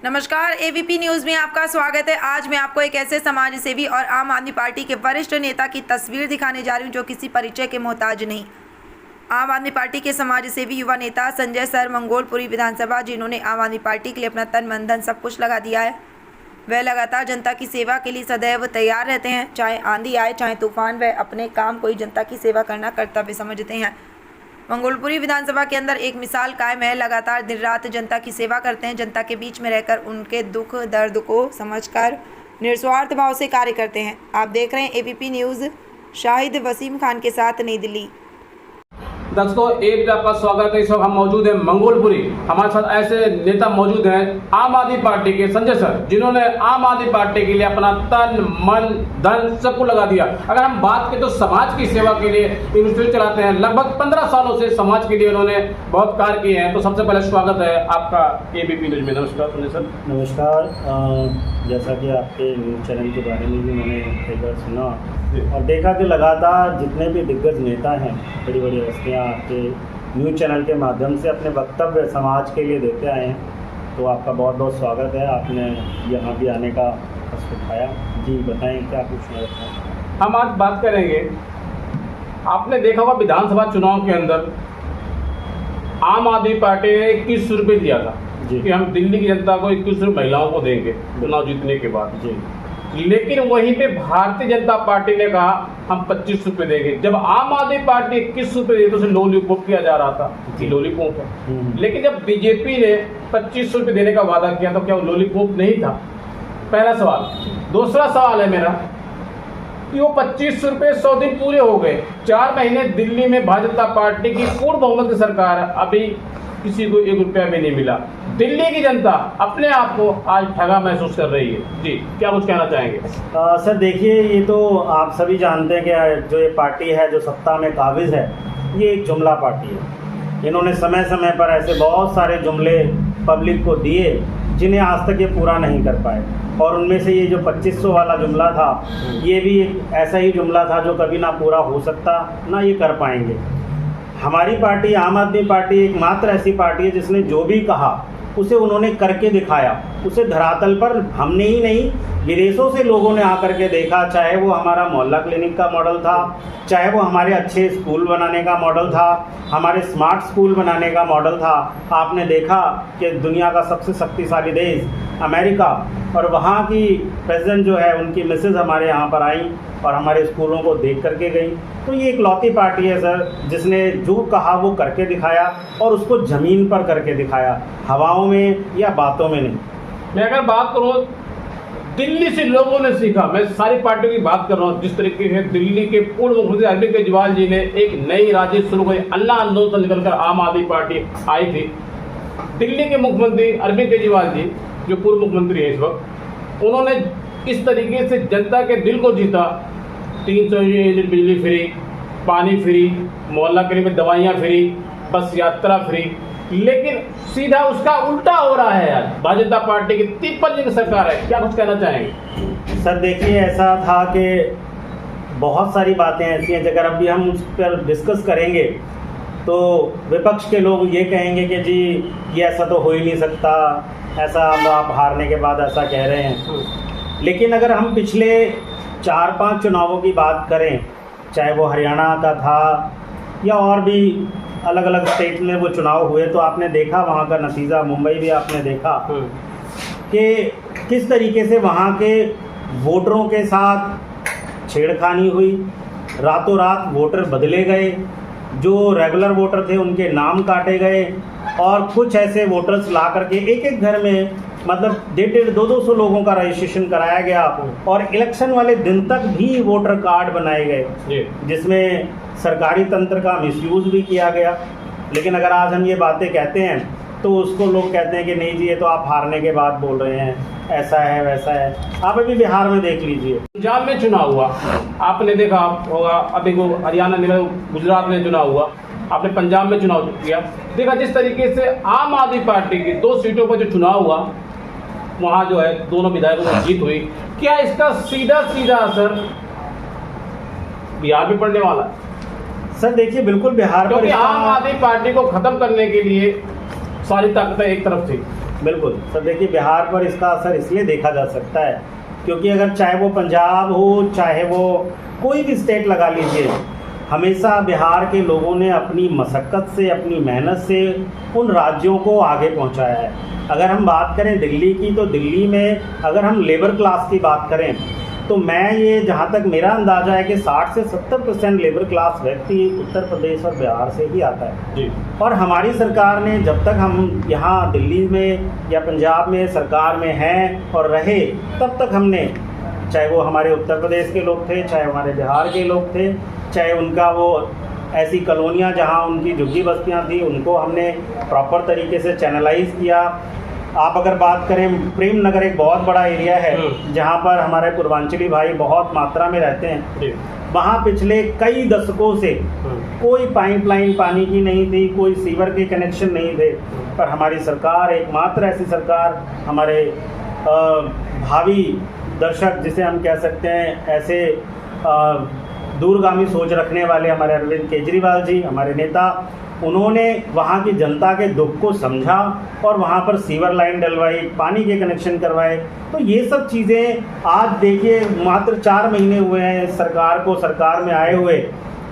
नमस्कार, ABP news में आपका स्वागत है। आज मैं आपको एक ऐसे समाज सेवी और आम आदमी पार्टी के वरिष्ठ नेता की तस्वीर दिखाने जा रही हूं जो किसी परिचय के मोहताज नहीं। आम आदमी पार्टी के समाज सेवी युवा नेता संजय सर मंगोलपुरी विधानसभा, जिन्होंने आम आदमी पार्टी के लिए अपना तन मन धन सब कुछ लगा दिया है। वह लगातार जनता की सेवा के लिए सदैव तैयार रहते हैं। चाहे आंधी आए चाहे तूफान, वह अपने काम को ही जनता की सेवा करना कर्तव्य समझते हैं। मंगोलपुरी विधानसभा के अंदर एक मिसाल कायम है। लगातार दिन रात जनता की सेवा करते हैं। जनता के बीच में रहकर उनके दुख दर्द को समझकर निस्वार्थ भाव से कार्य करते हैं। आप देख रहे हैं एबीपी न्यूज़। शाहिद वसीम खान के साथ, नई दिल्ली। दर्शकों, एक आपका स्वागत है। इस वक्त हम मौजूद हैं मंगोलपुरी। हमारे साथ ऐसे नेता मौजूद हैं आम आदमी पार्टी के संजय सर, जिन्होंने आम आदमी पार्टी के लिए अपना तन मन धन सबको लगा दिया। अगर हम बात करें तो समाज की सेवा के लिए इंस्टीट्यूट चलाते हैं। लगभग 15 सालों से समाज के लिए उन्होंने बहुत कार्य किए हैं। तो सबसे पहले स्वागत है आपका एबीपी न्यूज में। नमस्कार संजय सर। नमस्कार। जैसा कि आपके न्यूज़ चैनल के बारे में भी मैंने कई बार सुना और देखा कि लगातार जितने भी दिग्गज नेता हैं, बड़ी बड़ी हस्तियाँ आपके न्यूज़ चैनल के माध्यम से अपने वक्तव्य समाज के लिए देते आए हैं। तो आपका बहुत बहुत स्वागत है। आपने यहाँ भी आने का कष्ट उठाया। जी बताएं, क्या पूछना है? हम आज बात करेंगे, आपने देखा होगा विधानसभा चुनाव के अंदर आम आदमी पार्टी ने 21 रुपये दिया था कि हम दिल्ली की जनता को 21 रुपये महिलाओं को देंगे चुनाव जीतने के बाद। जी, लेकिन वहीं पे भारतीय जनता पार्टी ने कहा हम 25 रुपये देंगे। जब आम आदमी पार्टी 21 रुपये दी तो उसे लॉलीपॉप किया जा रहा था कि लॉलीपॉप है। लेकिन जब बीजेपी ने 25 रुपये देने का वादा किया तो क्या वो लॉलीपॉप नहीं था? पहला सवाल। दूसरा सवाल है मेरा कि वो 25 रुपये 100 दिन पूरे हो गए, 4 महीने दिल्ली में भाजपा पार्टी की पूर्ण बहुमत की सरकार है, अभी किसी को 1 रुपया भी नहीं मिला। दिल्ली की जनता अपने आप को आज ठगा महसूस कर रही है। जी, क्या कुछ कहना चाहेंगे? सर देखिए, ये तो आप सभी जानते हैं कि जो ये पार्टी है जो सत्ता में काबिज है, ये एक जुमला पार्टी है। इन्होंने समय समय पर ऐसे बहुत सारे जुमले पब्लिक को दिए जिन्हें आज तक ये पूरा नहीं कर पाए। और उनमें से ये जो 2500 वाला जुमला था, ये भी एक ऐसा ही जुमला था जो कभी ना पूरा हो सकता ना ये कर पाएंगे। हमारी पार्टी आम आदमी पार्टी एकमात्र ऐसी पार्टी है जिसने जो भी कहा उसे उन्होंने करके दिखाया। उसे धरातल पर हमने ही नहीं, विदेशों से लोगों ने आकर के देखा। चाहे वो हमारा मोहल्ला क्लिनिक का मॉडल था, चाहे वो हमारे अच्छे स्कूल बनाने का मॉडल था, हमारे स्मार्ट स्कूल बनाने का मॉडल था। आपने देखा कि दुनिया का सबसे शक्तिशाली देश अमेरिका, और वहाँ की प्रेसिडेंट जो है उनकी मिसेज हमारे यहाँ पर आई और हमारे स्कूलों को देख करके गई। तो ये इकलौती पार्टी है सर जिसने जो कहा वो करके दिखाया, और उसको ज़मीन पर करके दिखाया, हवाओं में या बातों में नहीं। मैं अगर बात करूँ दिल्ली से लोगों ने सीखा, मैं सारी पार्टियों की बात कर रहा हूँ। जिस तरीके से दिल्ली के पूर्व मुख्यमंत्री अरविंद केजरीवाल जी ने एक नई राजनीति शुरू की, अन्ना आंदोलन से निकलकर आम आदमी पार्टी आई थी। दिल्ली के मुख्यमंत्री अरविंद केजरीवाल जी, जो पूर्व मुख्यमंत्री हैं इस वक्त, उन्होंने इस तरीके से जनता के दिल को जीता। 300 यूनिट बिजली फ्री, पानी फ्री, मोहल्ला क्लिनिक में दवाइयाँ फ्री, बस यात्रा फ्री। लेकिन सीधा उसका उल्टा हो रहा है यार। भाजपा पार्टी की 53 की सरकार है। क्या कुछ कहना चाहेंगे? सर देखिए, ऐसा था कि बहुत सारी बातें ऐसी हैं अगर अभी हम उस पर डिस्कस करेंगे तो विपक्ष के लोग ये कहेंगे कि जी ये ऐसा तो हो ही नहीं सकता, ऐसा आप हारने के बाद ऐसा कह रहे हैं। लेकिन अगर हम पिछले 4-5 चुनावों की बात करें, चाहे वो हरियाणा का था या और भी अलग अलग स्टेट में वो चुनाव हुए, तो आपने देखा वहाँ का नतीजा। मुंबई भी आपने देखा कि किस तरीके से वहाँ के वोटरों के साथ छेड़खानी हुई। रातों रात वोटर बदले गए, जो रेगुलर वोटर थे उनके नाम काटे गए, और कुछ ऐसे वोटर्स ला करके एक एक घर में मतलब 150-200 लोगों का रजिस्ट्रेशन कराया गया, और इलेक्शन वाले दिन तक भी वोटर कार्ड बनाए गए, जिसमें सरकारी तंत्र का मिसयूज़ भी किया गया। लेकिन अगर आज हम ये बातें कहते हैं तो उसको लोग कहते हैं कि नहीं जी ये तो आप हारने के बाद बोल रहे हैं, ऐसा है वैसा है। आप अभी बिहार में देख लीजिए, पंजाब में चुनाव हुआ, आपने देखा होगा। अभी को हरियाणा में, गुजरात में चुनाव हुआ, आपने पंजाब में चुनाव किया, देखा जिस तरीके से आम आदमी पार्टी की 2 सीटों पर जो चुनाव हुआ, वहाँ जो है दोनों विधायकों की जीत हुई। क्या इसका सीधा सीधा असर बिहार में पड़ने वाला है? सर देखिए, बिल्कुल बिहार पर आम आदमी पार्टी को खत्म करने के लिए सारी ताकतें एक तरफ थी, बिल्कुल सर, देखिए बिहार पर इसका असर इसलिए देखा जा सकता है क्योंकि अगर चाहे वो पंजाब हो, चाहे वो कोई भी स्टेट लगा लीजिए, हमेशा बिहार के लोगों ने अपनी मशक्क़त से, अपनी मेहनत से उन राज्यों को आगे पहुंचाया है। अगर हम बात करें दिल्ली की, तो दिल्ली में अगर हम लेबर क्लास की बात करें तो मैं ये, जहाँ तक मेरा अंदाज़ा है कि 60 से 70% लेबर क्लास व्यक्ति उत्तर प्रदेश और बिहार से ही आता है जी। और हमारी सरकार ने, जब तक हम यहाँ दिल्ली में या पंजाब में सरकार में हैं और रहे, तब तक हमने, चाहे वो हमारे उत्तर प्रदेश के लोग थे, चाहे हमारे बिहार के लोग थे, चाहे उनका वो ऐसी कॉलोनियाँ जहाँ उनकी झुग्गी बस्तियाँ थी, उनको हमने प्रॉपर तरीके से चैनलाइज किया। आप अगर बात करें, प्रेम नगर एक बहुत बड़ा एरिया है जहाँ पर हमारे पूर्वांचली भाई बहुत मात्रा में रहते हैं। वहाँ पिछले कई दशकों से कोई पाइपलाइन पानी की नहीं थी, कोई सीवर के कनेक्शन नहीं थे, पर हमारी सरकार, एकमात्र ऐसी सरकार, हमारे भावी दर्शक जिसे हम कह सकते हैं, ऐसे दूरगामी सोच रखने वाले हमारे अरविंद केजरीवाल जी, हमारे नेता, उन्होंने वहाँ की जनता के दुख को समझा और वहाँ पर सीवर लाइन डलवाई, पानी के कनेक्शन करवाए। तो ये सब चीज़ें आज देखिए, मात्र 4 महीने हुए हैं सरकार में आए हुए,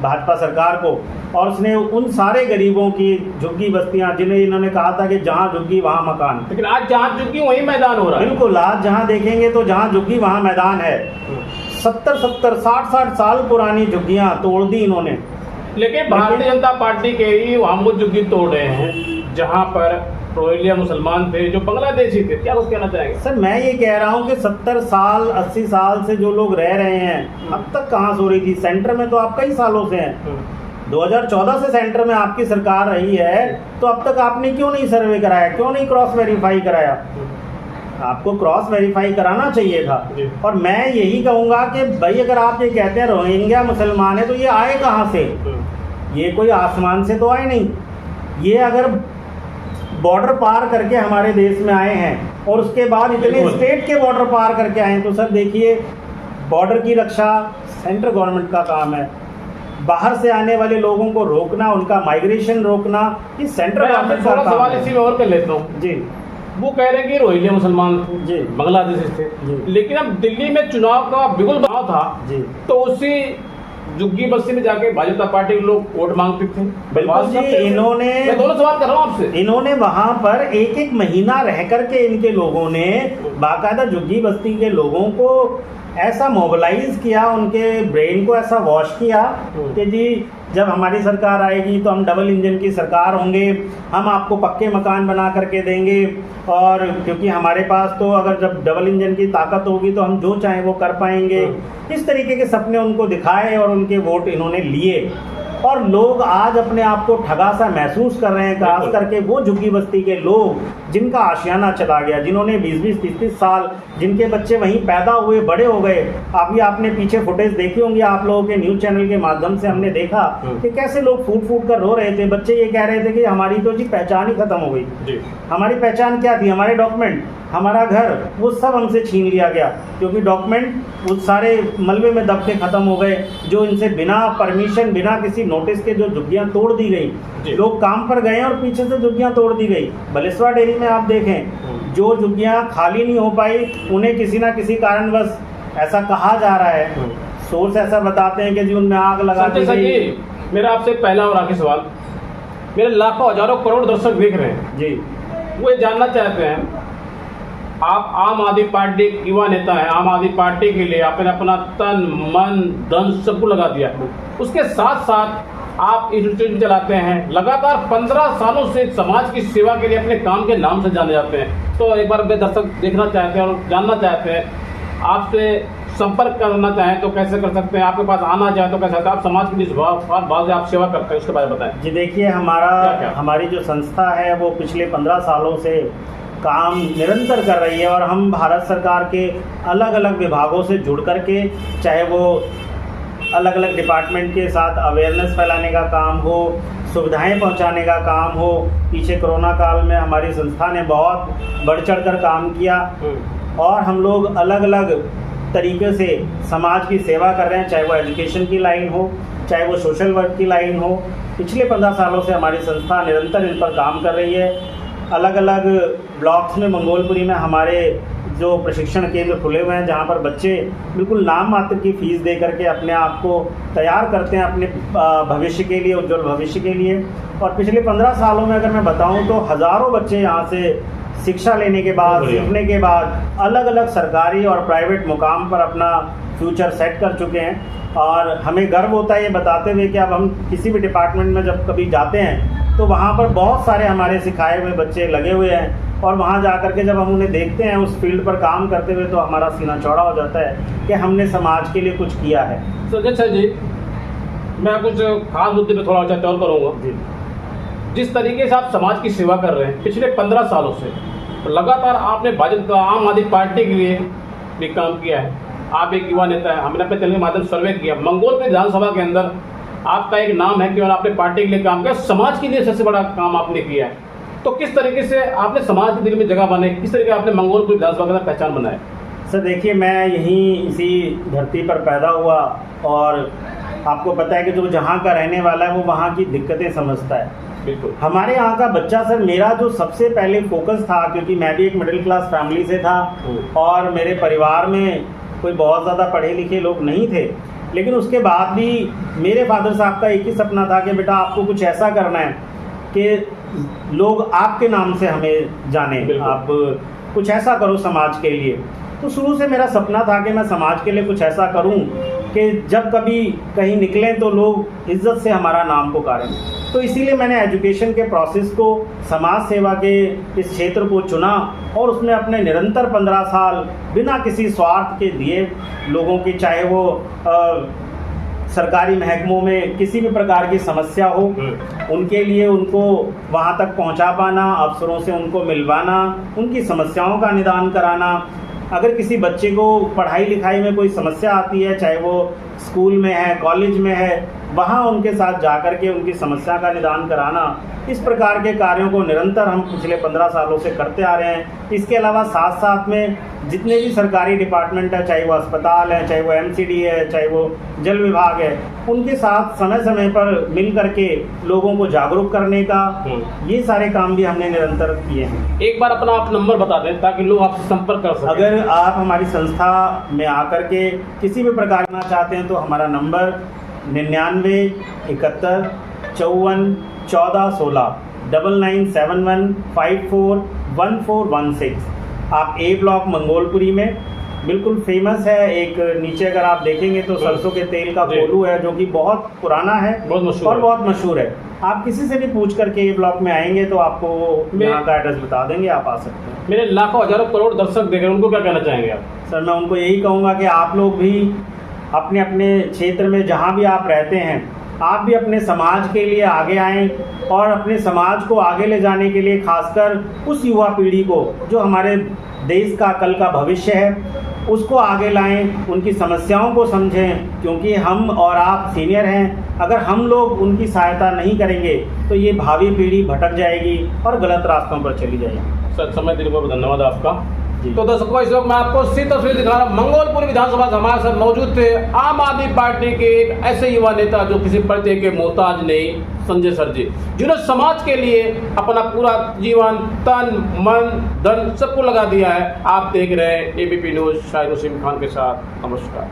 भाजपा सरकार को, और उसने उन सारे गरीबों की झुग्गी बस्तियाँ, जिन्हें इन्होंने कहा था कि जहाँ झुग्गी वहाँ मकान, लेकिन आज जहाँ झुग्गी वहीं मैदान हो रहा है। बिल्कुल, आज जहाँ देखेंगे तो जहाँ झुग्गी वहाँ मैदान है। 70-70, 60-60 साल पुरानी झुग्गियाँ तोड़ दी इन्होंने। लेकिन भारतीय जनता पार्टी के ही वहाँ वो झुग्गी तोड़ रहे हैं जहाँ पर रोहिंग्या मुसलमान थे जो बांग्लादेशी थे। क्या कुछ कहना चाहेंगे? सर, मैं ये कह रहा हूँ कि 70 साल 80 साल से जो लोग रह रहे हैं, अब तक कहाँ सो रही थी? सेंटर में तो आप कई सालों से हैं। 2014 से सेंटर में आपकी सरकार रही है, तो अब तक आपने क्यों नहीं सर्वे कराया, क्यों नहीं क्रॉस वेरीफाई कराया? आपको क्रॉस वेरीफाई कराना चाहिए था। और मैं यही कहूँगा कि भाई, अगर आप ये कहते हैं रोहिंग्या मुसलमान है, तो ये आए कहाँ से? ये कोई आसमान से तो आए नहीं। ये अगर बॉर्डर पार करके हमारे देश में आए हैं और उसके बाद इतने स्टेट के बॉर्डर पार करके आए हैं, तो सर देखिए, बॉर्डर की रक्षा सेंट्रल गवर्नमेंट का काम है। बाहर से आने वाले लोगों को रोकना, उनका माइग्रेशन रोकना, ये सेंट्रल गवर्नमेंट का काम सवाल है। इसी में और कर लेता हूँ जी, वो कह रहे हैं कि रोहिंग्या मुसलमान जी, बांग्लादेशी थे, लेकिन अब दिल्ली में चुनाव का बिगुल बना था जी, तो उसी झुग्गी बस्ती में जाके भाजपा पार्टी के लोग वोट मांगते थे। बिल्कुल जी। इन्होंने, मैं दोनों सवाल कर रहा हूँ आपसे, इन्होंने वहां पर एक महीना रह करके इनके लोगों ने बाकायदा झुग्गी बस्ती के लोगों को ऐसा मोबिलाइज किया, उनके ब्रेन को ऐसा वॉश किया कि जी, जब हमारी सरकार आएगी तो हम डबल इंजन की सरकार होंगे, हम आपको पक्के मकान बना करके देंगे, और क्योंकि हमारे पास तो अगर जब डबल इंजन की ताकत होगी तो हम जो चाहें वो कर पाएंगे। इस तरीके के सपने उनको दिखाए और उनके वोट इन्होंने लिए, और लोग आज अपने आप को ठगा सा महसूस कर रहे हैं, खास करके वो झुग्गी बस्ती के लोग जिनका आशियाना चला गया, जिन्होंने 20-20, 30-30 साल, जिनके बच्चे वहीं पैदा हुए, बड़े हो गए। अभी आपने पीछे फुटेज देखी होंगी, आप लोगों के न्यूज़ चैनल के माध्यम से हमने देखा कि कैसे लोग फूट फूट कर रो रहे थे। बच्चे ये कह रहे थे कि हमारी तो जी पहचान ही खत्म हो गई। हमारी पहचान क्या थी? हमारे डॉक्यूमेंट, हमारा घर, वो सब हमसे छीन लिया गया, क्योंकि डॉक्यूमेंट वो सारे मलबे में दब के ख़त्म हो गए। जो इनसे बिना परमिशन, बिना किसी नोटिस के जो झुग्गियाँ तोड़ दी गई, लोग काम पर गए और पीछे से झुग्गियाँ तोड़ दी गई। बलेश्वर डेयरी में आप देखें, जो झुग्गियाँ खाली नहीं हो पाई, उन्हें किसी ना किसी कारणवश, ऐसा कहा जा रहा है, सोर्स ऐसा बताते हैं कि जी उनमें आग लगा दी गई। मेरा आपसे पहला और आखिरी सवाल, मेरे लाखों हजारों करोड़ दर्शक देख रहे हैं जी, वो ये जानना चाहते हैं, आप आम आदमी पार्टी युवा नेता हैं, आम आदमी पार्टी के लिए आपने अपना तन मन धन सब कुछ लगा दिया, उसके साथ साथ आप इंस्टीट्यूट चलाते हैं, लगातार 15 सालों से समाज की सेवा के लिए अपने काम के नाम से जाने जाते हैं। तो एक बार मेरे दर्शक देखना चाहते हैं और जानना चाहते हैं, आपसे संपर्क करना चाहें तो कैसे कर सकते हैं? आपके पास आना चाहे तो कैसे? आप समाज के जिस भाव से आप सेवा करते हैं उसके बारे में बताएं। जी देखिए, हमारी जो संस्था है वो पिछले 15 सालों से काम निरंतर कर रही है, और हम भारत सरकार के अलग अलग विभागों से जुड़ करके, चाहे वो अलग अलग डिपार्टमेंट के साथ अवेयरनेस फैलाने का काम हो, सुविधाएं पहुंचाने का काम हो। पीछे कोरोना काल में हमारी संस्था ने बहुत बढ़ चढ़ कर काम किया, और हम लोग अलग अलग तरीके से समाज की सेवा कर रहे हैं, चाहे वो एजुकेशन की लाइन हो, चाहे वो सोशल वर्क की लाइन हो। पिछले 15 सालों से हमारी संस्था निरंतर इन पर काम कर रही है। अलग अलग ब्लॉक्स में मंगोलपुरी में हमारे जो प्रशिक्षण केंद्र खुले हुए हैं, जहाँ पर बच्चे बिल्कुल नाम मात्र की फ़ीस दे करके अपने आप को तैयार करते हैं अपने भविष्य के लिए, उज्जवल भविष्य के लिए। और पिछले 15 सालों में अगर मैं बताऊं तो हज़ारों बच्चे यहाँ से शिक्षा लेने के बाद, सीखने के बाद अलग अलग सरकारी और प्राइवेट मुकाम पर अपना फ्यूचर सेट कर चुके हैं। और हमें गर्व होता है ये बताते हुए कि अब हम किसी भी डिपार्टमेंट में जब कभी जाते हैं तो वहाँ पर बहुत सारे हमारे सिखाए हुए बच्चे लगे हुए हैं, और वहाँ जा कर के जब हम उन्हें देखते हैं उस फील्ड पर काम करते हुए तो हमारा सीना चौड़ा हो जाता है कि हमने समाज के लिए कुछ किया है। संजय सर जी, मैं कुछ खास मुद्दे पे थोड़ा चर्चा और करूँगा जी। जिस तरीके से आप समाज की सेवा कर रहे हैं पिछले 15 सालों से, तो लगातार आपने भाजपा आम आदमी पार्टी के लिए भी काम किया है। आप एक युवा नेता है, हमने अपने चैनल के माध्यम से सर्वे किया, मंगोल के विधानसभा के अंदर आपका एक नाम है कि आपने पार्टी के लिए काम किया, समाज के लिए सबसे बड़ा काम आपने किया है। तो किस तरीके से आपने समाज के दिल में जगह बनाई, किस तरीके आपने मंगोलपुर विधानसभा के अंदर पहचान बनाई? सर देखिए, मैं यहीं इसी धरती पर पैदा हुआ, और आपको पता है कि जो जहाँ का रहने वाला है वो वहाँ की दिक्कतें समझता है। बिल्कुल। हमारे यहाँ का बच्चा, सर मेरा जो सबसे पहले फोकस था, क्योंकि मैं भी एक मिडिल क्लास फैमिली से था और मेरे परिवार में कोई बहुत ज़्यादा पढ़े लिखे लोग नहीं थे, लेकिन उसके बाद भी मेरे फादर साहब का एक ही सपना था कि बेटा आपको कुछ ऐसा करना है कि लोग आपके नाम से हमें जाने, आप कुछ ऐसा करो समाज के लिए। तो शुरू से मेरा सपना था कि मैं समाज के लिए कुछ ऐसा करूं कि जब कभी कहीं निकलें तो लोग इज्जत से हमारा नाम पुकारें। तो इसीलिए मैंने एजुकेशन के प्रोसेस को, समाज सेवा के इस क्षेत्र को चुना और उसमें अपने निरंतर 15 साल बिना किसी स्वार्थ के दिए लोगों की, चाहे वो सरकारी महकमों में किसी भी प्रकार की समस्या हो उनके लिए उनको वहाँ तक पहुँचा पाना, अफसरों से उनको मिलवाना, उनकी समस्याओं का निदान कराना। अगर किसी बच्चे को पढ़ाई लिखाई में कोई समस्या आती है, चाहे वो स्कूल में है, कॉलेज में है, वहाँ उनके साथ जाकर के उनकी समस्या का निदान कराना, इस प्रकार के कार्यों को निरंतर हम पिछले 15 सालों से करते आ रहे हैं। इसके अलावा साथ साथ में जितने भी सरकारी डिपार्टमेंट है, चाहे वो अस्पताल है, चाहे वो MCD है, चाहे वो जल विभाग है, उनके साथ समय समय पर मिल करके लोगों को जागरूक करने का ये सारे काम भी हमने निरंतर किए हैं। एक बार अपना आप नंबर बता दें ताकि लोग आपसे संपर्क कर सकें। अगर आप हमारी संस्था में आकर के किसी भी प्रकार करना चाहते हैं तो हमारा नंबर 99 71 54 14 16 9971 54 1416। आप A ब्लॉक मंगोलपुरी में, बिल्कुल फेमस है। एक नीचे अगर आप देखेंगे तो सरसों के तेल का कोलू है जो कि बहुत पुराना है, बहुत मशहूर और बहुत मशहूर है। आप किसी से भी पूछ करके A ब्लॉक में आएंगे तो आपको यहाँ का एड्रेस बता देंगे, आप आ सकते हैं। मेरे लाखों हजारों करोड़ दर्शक देख रहे हैं, उनको क्या कहना चाहेंगे आप? सर मैं उनको यही कहूँगा कि आप लोग भी अपने अपने क्षेत्र में जहाँ भी आप रहते हैं, आप भी अपने समाज के लिए आगे आएं और अपने समाज को आगे ले जाने के लिए, खासकर उस युवा पीढ़ी को जो हमारे देश का कल का भविष्य है, उसको आगे लाएं, उनकी समस्याओं को समझें, क्योंकि हम और आप सीनियर हैं। अगर हम लोग उनकी सहायता नहीं करेंगे तो ये भावी पीढ़ी भटक जाएगी और गलत रास्तों पर चली जाएगी। सर समय देने को धन्यवाद आपका। तो दर्शकों, इस वक्त मैं आपको सीधी तस्वीर दिखा रहा हूं। मंगोलपुर विधानसभा से हमारे साथ मौजूद थे आम आदमी पार्टी के एक ऐसे युवा नेता जो किसी परिचय के मोहताज नहीं, संजय सर जी, जिन्होंने समाज के लिए अपना पूरा जीवन, तन मन धन सबको लगा दिया है। आप देख रहे हैं ABP न्यूज़, शाहिद वसीम खान के साथ। नमस्कार।